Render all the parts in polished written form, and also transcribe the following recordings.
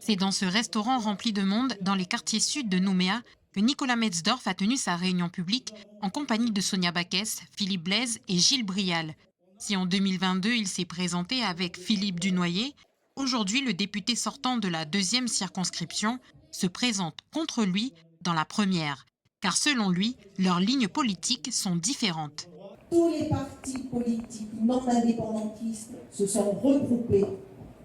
C'est dans ce restaurant rempli de monde, dans les quartiers sud de Nouméa, que Nicolas Metzdorf a tenu sa réunion publique en compagnie de Sonia Baquès, Philippe Blaise et Gilles Brial. Si en 2022 il s'est présenté avec Philippe Dunoyer, aujourd'hui le député sortant de la deuxième circonscription se présente contre lui dans la première. Car selon lui, leurs lignes politiques sont différentes. Tous les partis politiques non indépendantistes se sont regroupés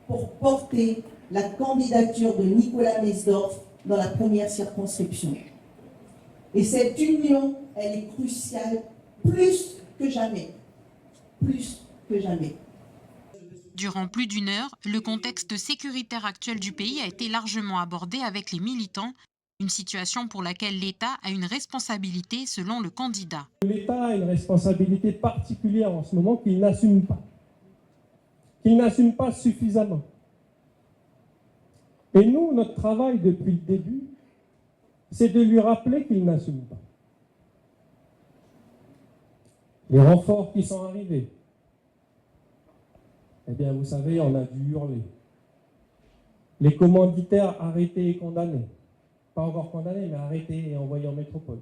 pour porter la candidature de Nicolas Metzdorf dans la première circonscription. Et cette union, elle est cruciale plus que jamais. Plus que jamais. Durant plus d'une heure, le contexte sécuritaire actuel du pays a été largement abordé avec les militants, une situation pour laquelle l'État a une responsabilité selon le candidat. L'État a une responsabilité particulière en ce moment qu'il n'assume pas suffisamment. Et nous, notre travail depuis le début, c'est de lui rappeler qu'il n'assume pas. Les renforts qui sont arrivés, eh bien, vous savez, on a dû hurler. Les commanditaires arrêtés et condamnés. Pas encore condamnés, mais arrêtés et envoyés en métropole.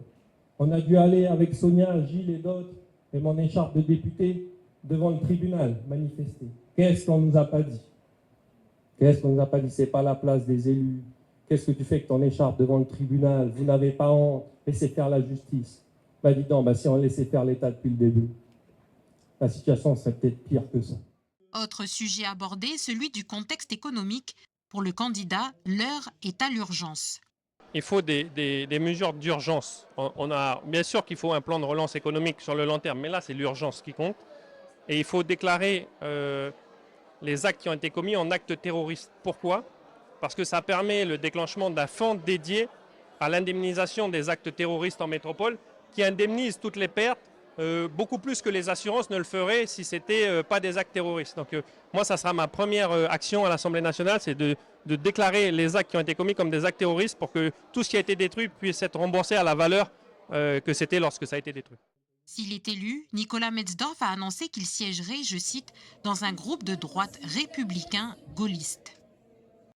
On a dû aller avec Sonia, Gilles et d'autres, et mon écharpe de député, devant le tribunal, manifester. Qu'est-ce qu'on nous a pas dit? Qu'est-ce qu'on nous a pas dit? C'est pas la place des élus. Qu'est-ce que tu fais avec ton écharpe devant le tribunal? Vous n'avez pas honte. Laissez faire la justice. Bah dis donc, si on laissait faire l'État depuis le début, la situation serait peut-être pire que ça. Autre sujet abordé, celui du contexte économique. Pour le candidat, l'heure est à l'urgence. Il faut des mesures d'urgence. On a bien sûr qu'il faut un plan de relance économique sur le long terme, mais là c'est l'urgence qui compte. Et il faut déclarer les actes qui ont été commis en actes terroristes. Pourquoi? Parce que ça permet le déclenchement d'un fonds dédié à l'indemnisation des actes terroristes en métropole, qui indemnise toutes les pertes, beaucoup plus que les assurances ne le feraient si ce n'était pas des actes terroristes. Donc moi, ça sera ma première action à l'Assemblée nationale, c'est de déclarer les actes qui ont été commis comme des actes terroristes pour que tout ce qui a été détruit puisse être remboursé à la valeur que c'était lorsque ça a été détruit. S'il est élu, Nicolas Metzdorf a annoncé qu'il siégerait, je cite, dans un groupe de droite républicain gaulliste.